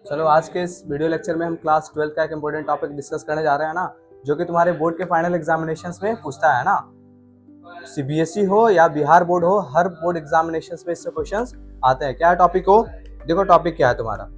चलो आज के इस वीडियो लेक्चर में हम क्लास 12 का एक इम्पोर्टेंट टॉपिक डिस्कस करने जा रहे हैं ना, जो कि तुम्हारे बोर्ड के फाइनल एग्जामिनेशंस में पूछता है ना। सीबीएसई हो या बिहार बोर्ड हो, हर बोर्ड एग्जामिनेशंस में इससे क्वेश्चंस आते हैं। क्या टॉपिक हो? देखो टॉपिक क्या है तुम्हारा।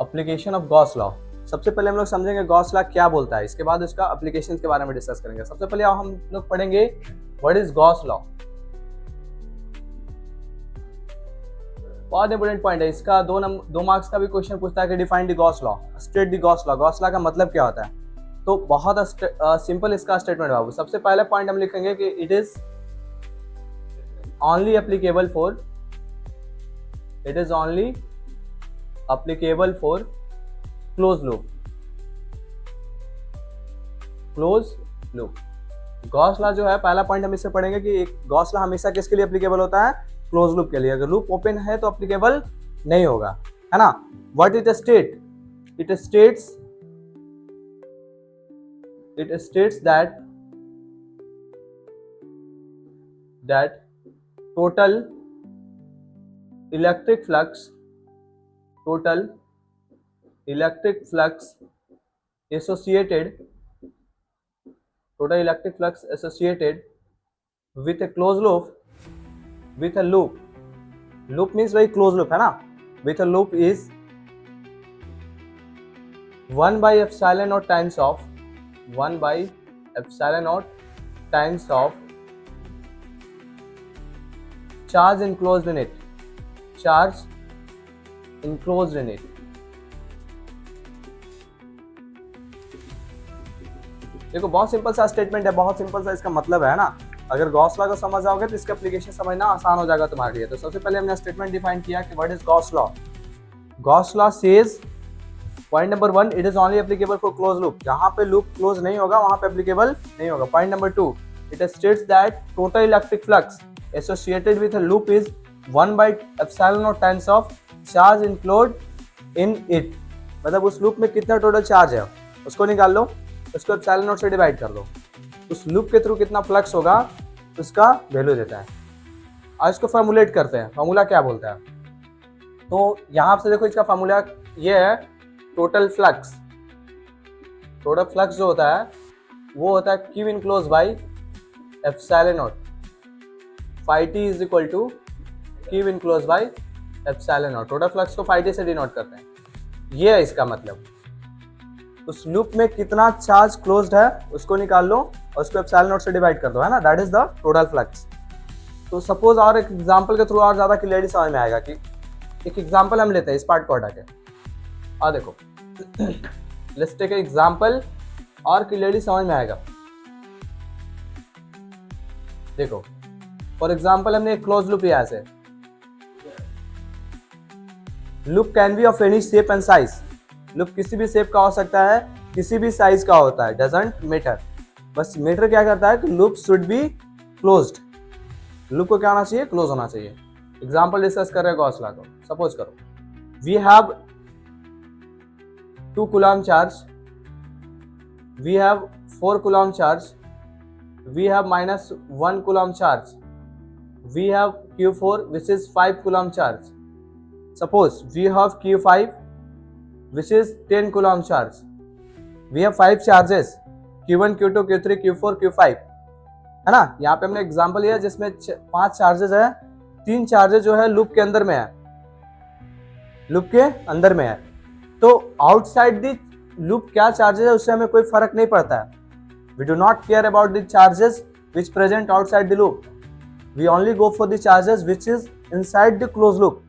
Application of Gauss law. सबसे पहले हम लोग समझेंगे गॉस लॉ क्या बोलता है, इसके बाद उसका एप्लीकेशन के बारे में डिस्कस करेंगे। सबसे पहले हम लोग पढ़ेंगे व्हाट इज गॉस लॉ। बहुत इंपोर्टेंट पॉइंट है इसका। दो मार्क्स का भी क्वेश्चन पूछता है कि define the Gauss law, state the Gauss law. Gauss law का मतलब क्या होता है? तो बहुत सिंपल इसका स्टेटमेंट बाबू। सबसे पहले पॉइंट हम लिखेंगे कि it is only applicable for closed loop। Gauss law जो है, पहला पॉइंट हम इससे पढ़ेंगे कि गॉस लॉ हमेशा किसके लिए एप्लीकेबल होता है? क्लोज लूप के लिए। अगर लूप ओपन है तो एप्लीकेबल नहीं होगा, है ना। What it state? It states that total electric flux associated with a closed loop means वही closed loop है ना, with a loop is 1 by epsilon naught times of charge enclosed in it। देखो बहुत simple सा statement है, बहुत simple सा इसका मतलब है ना। अगर गॉस लॉ को समझ जाओगे तो इसका एप्लीकेशन समझना आसान हो जाएगा तुम्हारे लिए। तो सबसे पहले हमने स्टेटमेंट डिफाइन किया कि what is Gauss law. Gauss law says point number 1, it is only applicable for close loop. जहां पे लूप क्लोज नहीं होगा वहां पे एप्लीकेबल नहीं होगा। Point number 2, it states that total electric flux associated with a loop is 1 by epsilon naught times of charge enclosed in it। मतलब उस लूप में कितना टोटल चार्ज है उसको निकाल लो, उसको एप्सिलॉन नॉट से डिवाइड कर दो, उस लूप के थ्रू कितना फ्लक्स होगा उसका वैल्यू देता है। आज इसको फॉर्मुलेट करते हैं। फॉर्मूला क्या बोलता है? तो यहां से देखो, इसका फॉर्मूला ये है, टोटल फ्लक्स जो होता है वो होता है Q enclose by epsilon not. phi t is equal to Q enclose by epsilon not. Total flux को phi t से डिनोट करते हैं। ये है इसका मतलब। उस लूप में कितना चार्ज क्लोज्ड है उसको निकाल लो और उसको एप्सिलॉन नॉट से डिवाइड कर दो, है ना। That is the total flux. तो सपोज और एक एग्जांपल के थ्रू और ज्यादा क्लियरली समझ में आएगा कि एक एग्जांपल हम लेते हैं इस पार्ट को हटा के। और देखो लेट्स टेक एग्जांपल और क्लियरली समझ में आएगा। देखो फॉर एग्जाम्पल हमने एक क्लोज लूप लिया है। Loop can be of any shape and size. Loop किसी भी शेप का हो सकता है, किसी भी साइज का होता है, डजंट मैटर। बस मैटर क्या करता है कि loop should be closed. Loop को क्या होना चाहिए? क्लोज होना चाहिए। एग्जाम्पल डिस्कस कर रहे हैं गॉस लॉ को। सपोज करो we have 2 coulomb charge, we have 4 coulomb charge, we have -1 coulomb charge, we have Q4 which is 5 coulomb charge। Suppose we have Q5 which is 10 coulomb charge। we have 5 charges Q1 Q2 Q3 Q4 Q5, है ना। यहाँ पे हमने example लिया जिसमें 5 charges है, 3 charges जो है लूप के अंदर में है, तो आउटसाइड द लूप क्या चार्जेस है उससे हमें कोई फर्क नहीं पड़ता है। we do not care about the charges which present outside the loop, we only go for the charges which is inside the closed loop।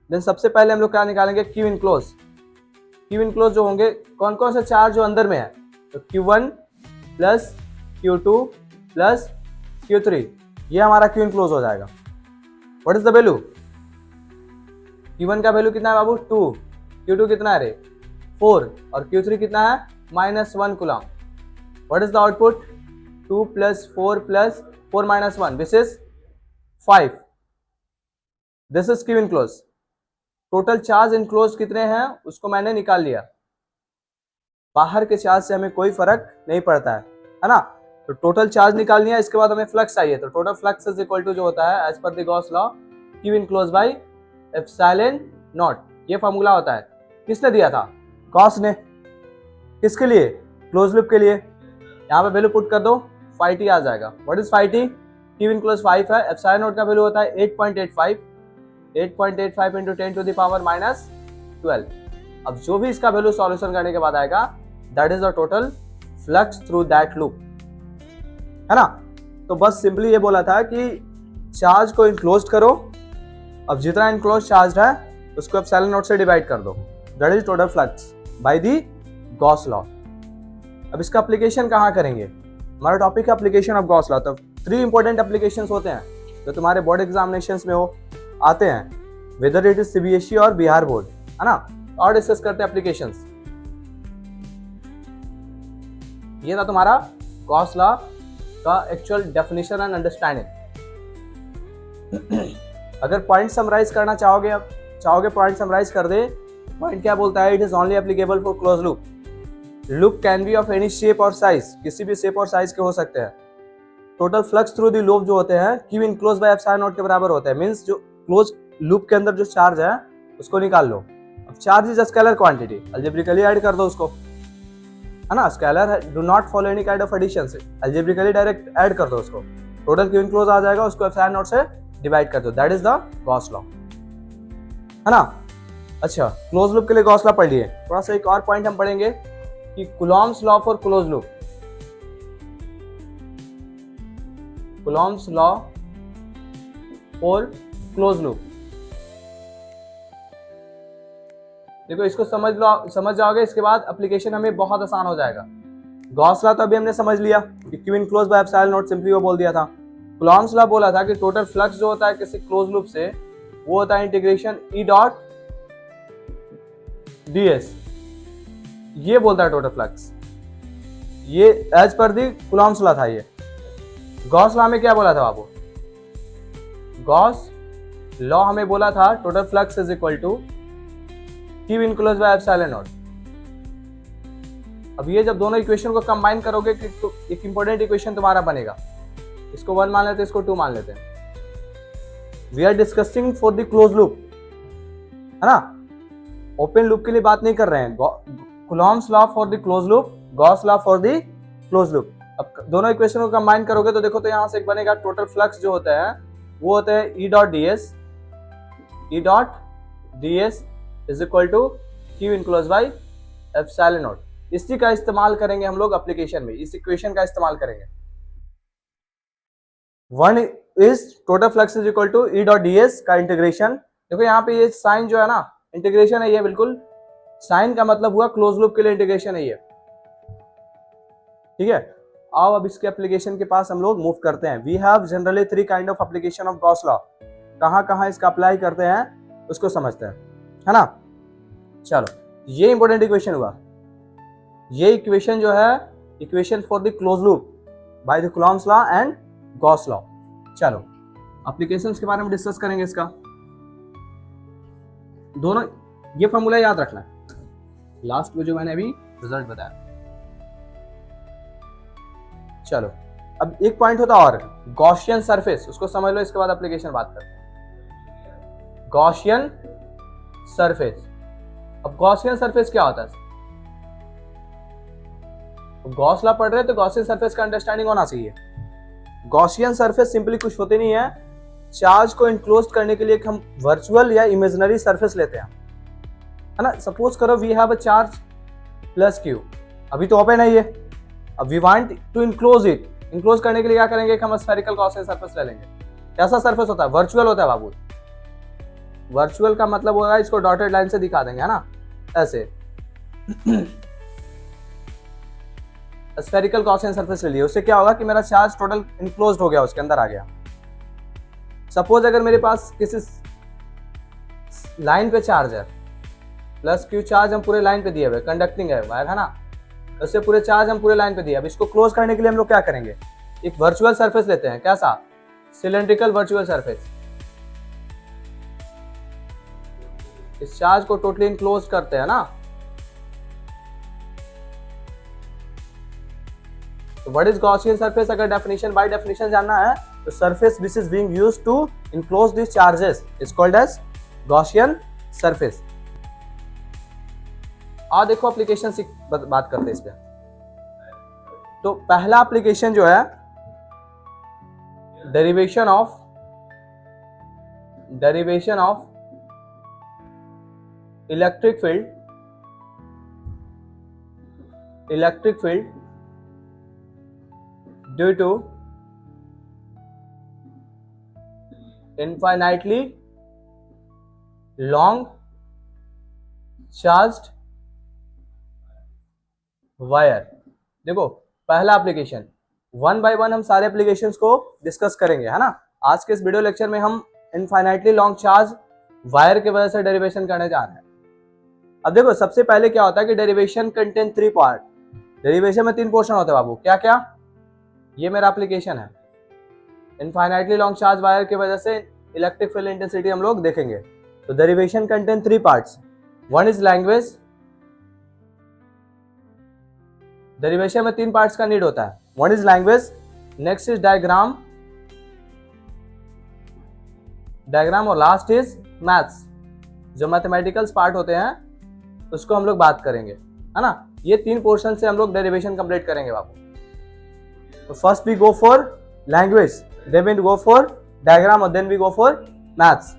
then सबसे पहले हम लोग क्या निकालेंगे? Q इनक्लोज जो होंगे, कौन कौन से चार्ज जो अंदर में है, तो Q1 plus Q2 plus Q3, ये हमारा Q इनक्लोज हो जाएगा। What is the value? Q1 का वैल्यू कितना है बाबू? 2। Q2 कितना है रे? 4। और Q3 कितना है? -1 coulomb. What is the output? 2 plus 4 plus 4 -1 this is 5। This is Q enclosed। Total charge enclose कितने हैं उसको मैंने निकाल लिया, बाहर के चार्ज से हमें कोई फर्क नहीं पड़ता है ना। तो टोटल चार्ज निकाल लिया, इसके बाद हमें फ्लक्स चाहिए, तो total flux is equal to जो होता है as per the Gauss law Q enclose by epsilon not, ये फॉर्मूला होता है। किसने दिया था? गॉस ने। किसके लिए? क्लोज लूप के लिए। यहाँ पे वैल्यू पुट कर दो, फाई टी आ जाएगा। What is phi T? Q enclose 5 है, एप्सिलॉन नॉट का वैल्यू होता है 8.85 into 10 to the power minus 12। अब जो भी इसका वैल्यू सॉल्यूशन करने के बाद आएगा, that is the total flux through that loop, है ना। तो बस सिंपली ये बोला था कि चार्ज को इनक्लोज करो, अब जितना इनक्लोज चार्ज है उसको एप्सिलॉन नॉट से डिवाइड कर दो, that is total flux by the Gauss law. अब इसका एप्लीकेशन कहाँ करेंगे? हमारा टॉपिक है एप्लीकेशन ऑफ गॉस लॉ। तो 3 इंपॉर्टेंट एप्लीकेशंस होते हैं जो तुम्हारे बोर्ड एग्जामिनेशंस में हो आते हैं, वेदर इट इज सीबीएसई और बिहार बोर्ड, है ना। और डिस्कस करते हैं एप्लीकेशंस। ये था तुम्हारा गॉस लॉ का एक्चुअल डेफिनेशन एंड अंडरस्टैंडिंग। अगर पॉइंट समराइज करना चाहोगे पॉइंट समराइज कर दे। पॉइंट क्या बोलता है? It is only applicable for close loop. Loop can be of any shape और साइज, किसी भी शेप और साइज के हो सकते हैं। Total flux through the loop जो होते हैं Q enclose by epsilon not के बराबर होते हैं। मींस जो क्लोज लूप के अंदर जो चार्ज है उसको निकाल लो। अब charge is a scalar quantity, algebraically add कर दो उसको, है ना। Scalar do not follow any kind of addition से, अलजेब्रिकली डायरेक्ट ऐड कर दो उसको। टोटल Q इनक्लोज आ जाएगा, उसको एप्सिलॉन नॉट से डिवाइड कर दो, that is the Gauss law, है ना। अच्छा, क्लोज लूप के लिए गॉस लॉ पढ़ लिए। थोड़ा सा एक और पॉइंट हम पढ़ेंगे कि Coulomb's law for close loop. Coulomb's law for close loop, देखो इसको समझ जाओगे, इसके बाद एप्लीकेशन हमें बहुत आसान हो जाएगा। गॉस लॉ तो अभी हमने समझ लिया कि Q enclose by epsilon not, simply वो बोल दिया था। कूलॉम्स लॉ बोला था कि टोटल फ्लक्स जो होता है किसी क्लोज लूप से वो होता है इंटीग्रेशन E डॉट ds, ये बोलता है टोटल फ्लक्स। ये एज पर दी कूलॉम्स लॉ था। ये गॉस लॉ में क्या बोला था बाबू? गॉस लॉ हमें बोला था total flux is equal to Q enclose by epsilon not. अब ये जब दोनों इक्वेशन को कंबाइन करोगे तो एक इंपॉर्टेंट इक्वेशन तुम्हारा बनेगा। इसको 1 मान लेते हैं, इसको 2 मान लेते हैं। We are discussing for the close loop, है ना। ओपन लूप के लिए बात नहीं कर रहे हैं। Coulomb's law for the close loop, Gauss law for the close loop. अब दोनों इक्वेशन को कंबाइन करोगे तो देखो, तो यहां से एक बनेगा टोटल फ्लक्स जो होता है वो होता है E dot ds is equal to Q enclose by epsilon not. इसी का इस्तेमाल करेंगे हम लोग एप्लीकेशन में, इस इक्वेशन का इस्तेमाल करेंगे। 1 is total flux is equal to E dot ds का इंटीग्रेशन। देखो यहाँ पे ये साइन जो है ना, इंटीग्रेशन है ये, बिल्कुल साइन का मतलब हुआ क्लोज लूप के लिए इंटीग्रेशन है ये, ठीक है। आओ अब इसके एप्लीकेशन के पास हम लोग मूव करते हैं। We have generally 3 kind of application of Gauss law. कहाँ इसका अप्लाई करते हैं उसको समझते हैं, है ना। चलो, ये इंपॉर्टेंट इक्वेशन हुआ। ये इक्वेशन जो है equation for the close loop by the Coulomb's law and Gauss law. चलो एप्लीकेशंस के बारे में डिस्कस करेंगे। इसका दोनों ये फॉर्मूला याद रखना है, लास्ट में जो मैंने अभी रिजल्ट बताया। चलो अब एक पॉइंट होता और गॉसियन सरफेस, उसको समझ लो, इसके बाद एप्लीकेशन बात करते हैं। गॉसियन सरफेस, अब गॉसियन सरफेस क्या होता है? गॉस लॉ पढ़ रहे हैं तो गॉसियन सरफेस का अंडरस्टैंडिंग होना चाहिए। गॉसियन सरफेस सिंपली कुछ होते नहीं है, चार्ज को इनक्लोज करने के लिए हम वर्चुअल या इमेजिनरी सरफेस लेते हैं, है ना। सपोज करो we have a charge plus Q, अभी तो ओपन है ये, अब we want to enclose it. Enclose करने के लिए क्या करेंगे? हम स्फेरिकल गॉसियन सरफेस ले लेंगे। कैसा सरफेस होता है? वर्चुअल होता है बाबू। वर्चुअल का मतलब होगा, इसको डॉटेड लाइन से दिखा देंगे, है ना, ऐसे। स्फेरिकल गॉसियन सरफेस ले लिए, उससे क्या होगा कि मेरा चार्ज टोटल इनक्लोज्ड हो गया, उसके अंदर आ गया। सपोज अगर मेरे पास किसी लाइन पे चार्ज है, प्लस Q चार्ज हम पूरे लाइन पे दिए हुए, कंडक्टिंग है वायर, है ना, उससे पूरे चार्ज हम पूरे लाइन पे दिए। अब इसको क्लोज करने के लिए हम लोग क्या करेंगे? एक वर्चुअल सरफेस लेते हैं। कैसा? Cylindrical virtual surface. इस चार्ज को टोटली इनक्लोज करते हैं ना। तो व्हाट इज गॉसियन सरफेस, अगर डेफिनेशन बाय डेफिनेशन जानना है तो surface which is being used to enclose this charges is called as Gaussian surface. आ देखो एप्लीकेशन से बात करते हैं इस पे। तो पहला एप्लीकेशन जो है derivation of electric field due to infinitely long charged wire. देखो पहला एप्लीकेशन, वन बाय वन हम सारे एप्लीकेशंस को डिस्कस करेंगे, है ना। आज के इस वीडियो लेक्चर में हम इनफाइनाइटली लॉन्ग चार्ज वायर के वजह से डेरिवेशन करने जा रहे हैं। अब देखो सबसे पहले क्या होता है कि डेरिवेशन कंटेन 3 पार्ट। डेरिवेशन में 3 पोर्शन होते हैं बाबू, क्या क्या। ये मेरा एप्लीकेशन है, इनफाइनाइटली लॉन्ग चार्ज वायर की वजह से इलेक्ट्रिक फील्ड इंटेंसिटी हम लोग देखेंगे। तो derivation contain 3 parts. One is language, derivation में 3 पार्ट्स का नीड होता है। One is language, next is diagram और लास्ट इज मैथ्स। जो मैथमेटिकल्स पार्ट होते हैं उसको हम लोग बात करेंगे, है ना। ये 3 पोर्शन से हम लोग डेरिवेशन कंप्लीट करेंगे बाबू। तो first we go for language, then we go for diagram और then we go for maths.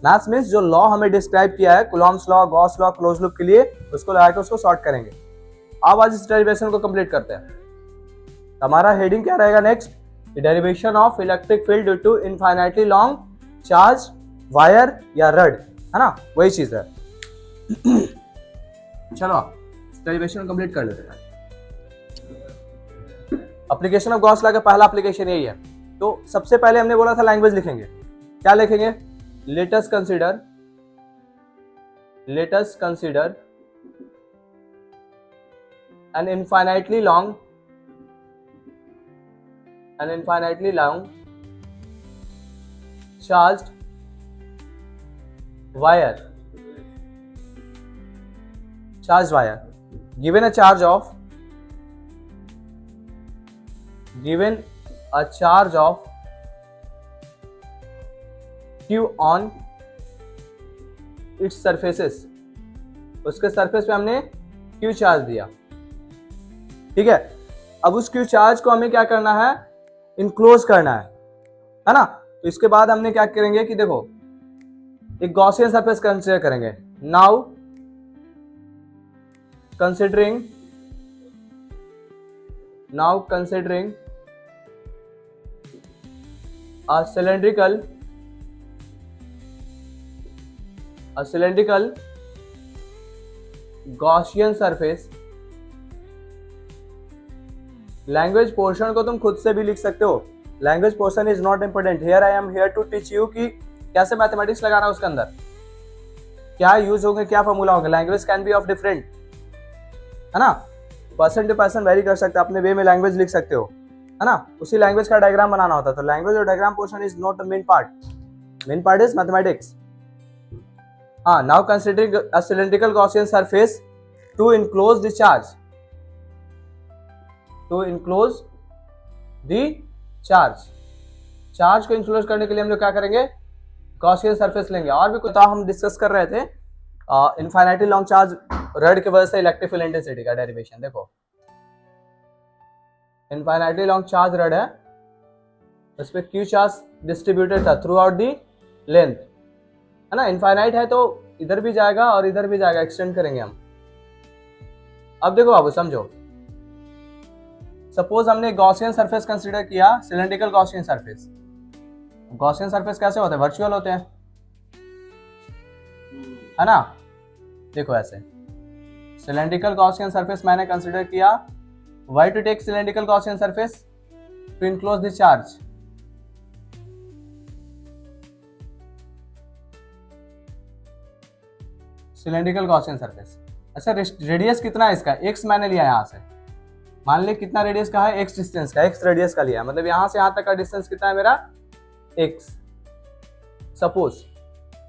Maths means जो लॉ हमें डिस्क्राइब किया है Coulomb's law, Gauss law, close loop के लिए, उसको लगा के उसको सॉर्ट करेंगे। अब आज इस डेरिवेशन को कंप्लीट करते हैं। हमारा हेडिंग क्या रहेगा next, derivation of electric field due to infinitely long charge wire या रड, है ना, वही चीज है। चलो इस डेरिवेशन को कंप्लीट कर लेते हैं। एप्लीकेशन ऑफ गॉस लॉ का पहला एप्लीकेशन यही है। तो सबसे पहले हमने बोला था लैंग्वेज लिखेंगे, क्या लिखेंगे, let us consider an infinitely long charged wire given a charge of q on its surfaces। उसके सरफेस पे हमने q चार्ज दिया, ठीक है। अब उस क्यू चार्ज को हमें क्या करना है, इनक्लोज करना है ना। तो इसके बाद हमने क्या करेंगे कि देखो एक गॉसियन सरफेस कंसीडर करेंगे। Now considering a cylindrical Gaussian surface। Language portion को तुम खुद से भी लिख सकते हो, language portion is not important here. I am here to teach you कि कैसे मैथमेटिक्स लगाना है उसके अंदर, क्या यूज होंगे, क्या फॉर्मूला होंगे। Language can be of different, है ना, पर्सन टू पर्सन वेरी कर सकते हो, अपने वे में लैंग्वेज लिख सकते हो, है ना। उसी लैंग्वेज का डायग्राम बनाना होता है। तो लैंग्वेज और diagram portion is not the main part is mathematics. हाँ, now considering a cylindrical Gaussian surface to enclose the charge को इंक्लोज करने के लिए हम लोग क्या करेंगे, गॉसियन सरफेस लेंगे। और भी कुछ हम डिस्कस कर रहे थे इनफाइनाइटली लॉन्ग चार्ज रड की वजह से इलेक्ट्रिक फील्ड इंटेंसिटी का डेरिवेशन। देखो इनफाइनाइटली लॉन्ग चार्ज रड है, उस पर क्यू चार्ज डिस्ट्रीब्यूटेड था थ्रू आउट दी लेंथ, है ना। इनफाइनाइट है तो इधर भी जाएगा और इधर भी जाएगा, एक्सटेंड करेंगे हम। अब देखो बाबू समझो, सपोज हमने गॉसियन सरफेस कंसीडर किया, cylindrical Gaussian surface. Gaussian surface कैसे होते हैं, वर्चुअल होते हैं, है ना। देखो ऐसे सिलिंड्रिकल गॉसियन सरफेस मैंने कंसीडर किया। Why to take cylindrical Gaussian surface, to enclose the charge. Cylindrical Gaussian surface, अच्छा रेडियस कितना है इसका, x मैंने लिया यहां से, मान ले कितना रेडियस का है, x डिस्टेंस का, x रेडियस का लिया, मतलब यहां से यहां तक का डिस्टेंस कितना है मेरा, x सपोज,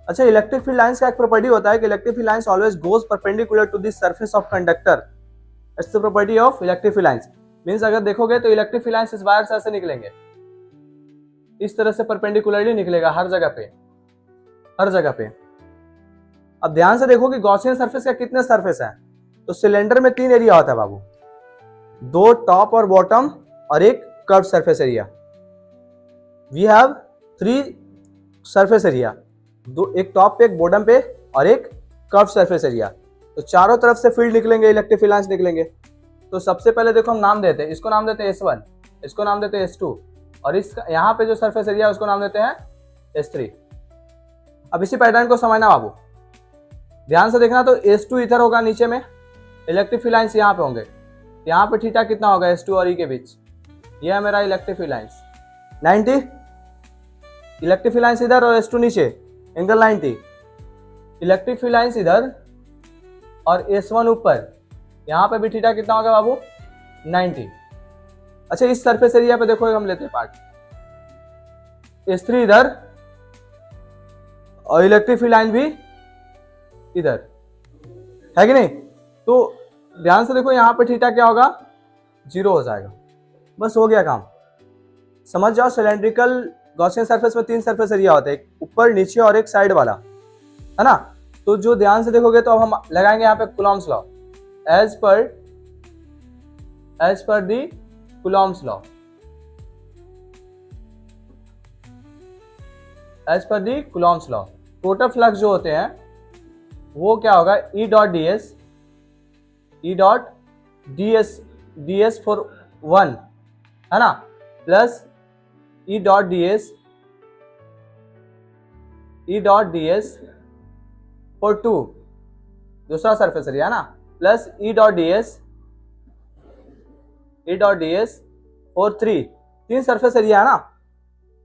अच्छा, इलेक्ट्रिक फील्ड लाइंस का एक प्रॉपर्टी होता है कि electric field lines always goes perpendicular to the surface of conductor. It's the property of electric field lines. Means अगर देखोगे तो इलेक्ट्रिक फील्ड लाइंस इस वायर से ऐसे निकलेंगे, इस तरह से परपेंडिकुलरली निकलेगा हर जगह पे, हर जगह पे। अब ध्यान से देखो कि गॉसियन सरफेस का कितने सरफेस है। तो सिलेंडर में 3 एरिया होता है बाबू, 2 टॉप और बॉटम और एक curve surface area. We have 3 surface area, एक टॉप पे, एक बॉटम पे और एक कर्व सरफेस एरिया। तो चारों तरफ से फील्ड निकलेंगे, इलेक्ट्रिक फील्ड लाइंस निकलेंगे। तो सबसे पहले देखो हम नाम देते हैं, इसको नाम देते हैं S1, इसको नाम देते हैं S2 और इस यहाँ पे जो सरफेस एरिया है उसको नाम देते हैं S3। अब इसी पैटर्न को समझना बाबू, ध्यान से देखना। तो S2 इधर होगा नीचे में, इलेक्ट्रिक फील्ड लाइंस यहाँ पे होंगे। यहाँ पे थीटा कितना होगा S2 और E के बीच, ये है मेरा electric field lines 90। Electric field lines इधर और S2 नीचे, एंगल 90। इलेक्ट्रिक फील्ड लाइंस इधर और S1 ऊपर, यहाँ पे भी थीटा कितना होगा बाबू 90। अच्छा, इस सरफेस एरिया पे देखो हम लेते हैं पार्ट, S3 इधर और इलेक्ट्रिक फील्ड लाइन भी इधर, है कि नहीं। तो ध्यान से देखो यहाँ पे थीटा क्या होगा 0 हो जाएगा, बस हो गया काम। समझ जाओ, सिलेंड्रिकल गॉसियन सरफेस में 3 सरफेस एरिया होते हैं, एक ऊपर, नीचे और एक साइड वाला, है ना। तो जो ध्यान से देखोगे तो अब हम लगाएंगे यहाँ पे कूलॉम्स लॉ, एज पर दी कूलॉम्स लॉ, एज पर दी कूलॉम्स लॉ। टोटल फ्लक्स जो होते हैं वो क्या होगा, E डॉट ds फॉर 1, है ना, plus E dot ds for 2, दूसरा सरफेस एरिया है ना, plus E dot ds for 3। 3 surface area है ना,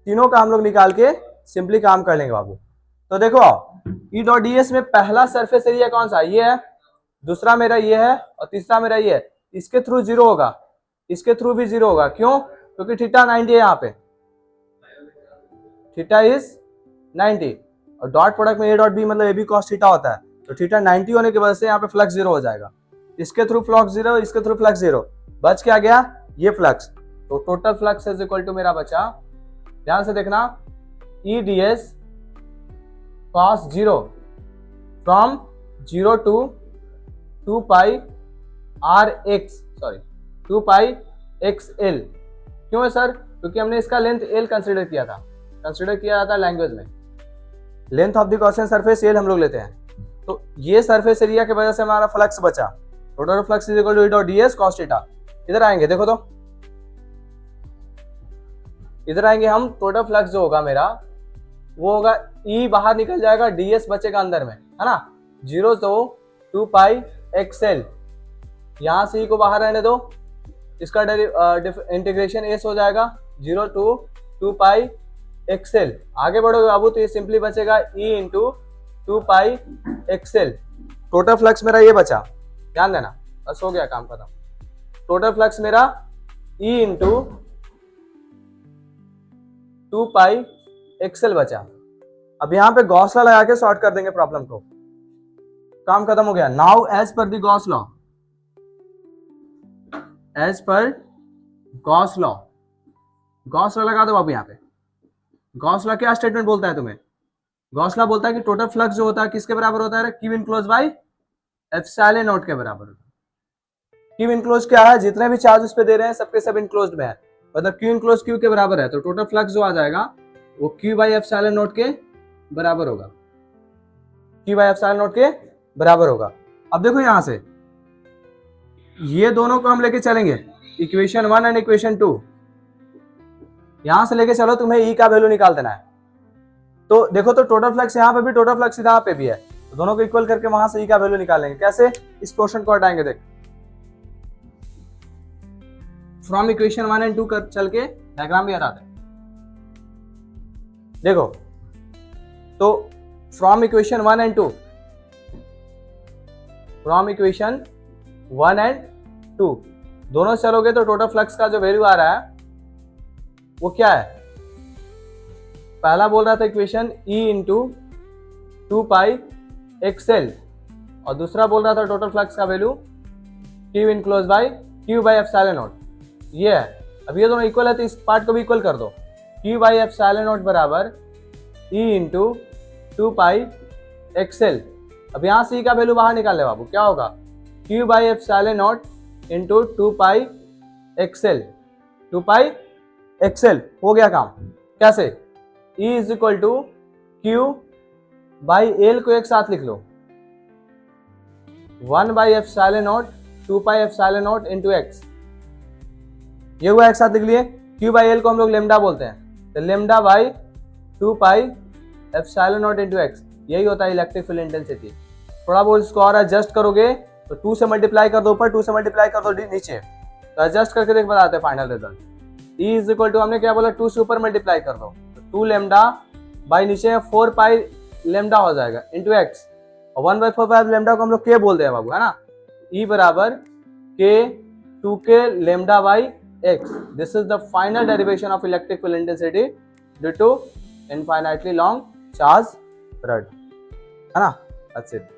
तीनों का हम लोग निकाल के सिंपली काम कर लेंगे बाबू। तो देखो E डॉट ds में पहला सरफेस एरिया कौन सा, ये है, दूसरा मेरा ये है और तीसरा मेरा ये है। इसके थ्रू 0 होगा, इसके थ्रू भी 0 होगा, क्यों, क्योंकि थीटा 90 है, यहाँ पे थीटा इज 90 और डॉट प्रोडक्ट में A डॉट B मतलब AB cos थीटा होता है। तो थीटा 90 होने की वजह से यहाँ पे फ्लक्स 0 हो जाएगा, इसके थ्रू फ्लक्स 0, इसके थ्रू फ्लक्स 0, बच क्या गया ये फ्लक्स। तो total flux is equal to मेरा बचा, ध्यान से देखना, E ds cos 0 from 0 to 2 pi XL। क्यों है सर, क्योंकि हमने इसका लेंथ L कंसीडर किया था, लैंग्वेज में length of the Gaussian surface L हम लोग लेते हैं। तो ये सरफेस एरिया की वजह से हमारा फ्लक्स बचा, total flux is equal to E dot ds cos theta. इधर आएंगे, देखो तो इधर आएंगे हम, टोटल फ्लक्स जो होगा मेरा वो होगा E बाहर निकल जाएगा, ds बचेगा अंदर में, है ना, 0 तो 2 pi XL, यहां से E को बाहर रहने दो, इसका इंटीग्रेशन S हो जाएगा 0 to 2 pi XL। आगे बढ़ोगे बाबू तो ये सिंपली बचेगा E into 2 pi XL। Total flux मेरा ये बचा, ध्यान देना, बस हो गया काम खत्म। टोटल फ्लक्स मेरा E इंटू 2 pi XL बचा। अब यहाँ पे गॉस लॉ लगा के सॉर्ट कर देंगे प्रॉब्लम को, काम खत्म हो गया। Now as per the Gauss law, as per Gauss law लगा दो बाबू। यहाँ पे गॉस लॉ क्या स्टेटमेंट बोलता है तुम्हें, गॉस लॉ बोलता है कि टोटल फ्लक्स जो होता है किसके बराबर होता है, Q enclose by epsilon not के बराबर होता है। क्यू इनक्लोज क्या है, जितने भी चार्ज उस पे दे रहे हैं सबके सब इनक्लोज्ड में है, मतलब क्यू इनक्लोज क्यू के बराबर है। तो टोटल फ्लक्स जो आ जाएगा वो क्यू बाई एप्सिलॉन नॉट के बराबर होगा, क्यू बाई एप्सिलॉन नॉट के बराबर होगा। अब देखो यहां से ये दोनों को हम लेके चलेंगे, इक्वेशन 1 एंड इक्वेशन 2, यहां से लेके चलो, तुम्हें E का वैल्यू निकाल देना है। तो देखो तो टोटल फ्लक्स यहाँ पे भी, टोटल फ्लक्स यहाँ पे भी है, तो दोनों को इक्वल करके वहां से E का वैल्यू निकालेंगे। कैसे, इस पोर्शन को हटाएंगे, देख फ्रॉम इक्वेशन 1 एंड 2 कर चल के डायग्राम भी हटाते हैं। देखो तो from equation 1 and 2, from equation 1 and 2 दोनों चलोगे तो टोटल फ्लक्स का जो वैल्यू आ रहा है वो क्या है, पहला बोल रहा था equation E into 2 pi XL, और दूसरा बोल रहा था टोटल फ्लक्स का value Q enclose by Q by epsilon not. ये है, अब ये दोनों इक्वल है तो इस पार्ट को भी इक्वल कर दो। क्यू बाई एप्सिलॉन नॉट बराबर ई इंटू 2 पाई एक्सएल। अब यहाँ से ई का वैल्यू बाहर निकाल ले बाबू, क्या होगा q by epsilon naught into 2 pi x l. 2 pi x l हो गया काम। कैसे? E is equal to q by l को एक साथ लिख लो, 1 by epsilon naught 2 pi epsilon naught into x. ये हुआ एक साथ लिख लिए। क्यू बाई एल को हम लोग लेमडा बोलते हैं, तो lambda by 2 pi epsilon naught into x, यही होता है इलेक्ट्रिक फील्ड इंटेंसिटी। थोड़ा बहुत इसको और एडजस्ट करोगे तो 2 से मल्टीप्लाई कर दो ऊपर, 2 से मल्टीप्लाई कर दो नीचे, तो एडजस्ट करके देख बताते हैं final result. E is equal to हमने क्या बोला, 2 से ऊपर मल्टीप्लाई कर दो तो 2 लेमडा बाई नीचे 4 पाई लेमडा हो जाएगा इंटू एक्स, और 1/4 पाई लेमडा को हम लोग के बोलते हैं बाबू, है ना। ई बराबर के 2k lambda by x. This is the final derivation of electric field intensity due to infinitely long charge rod, है ना। That's it.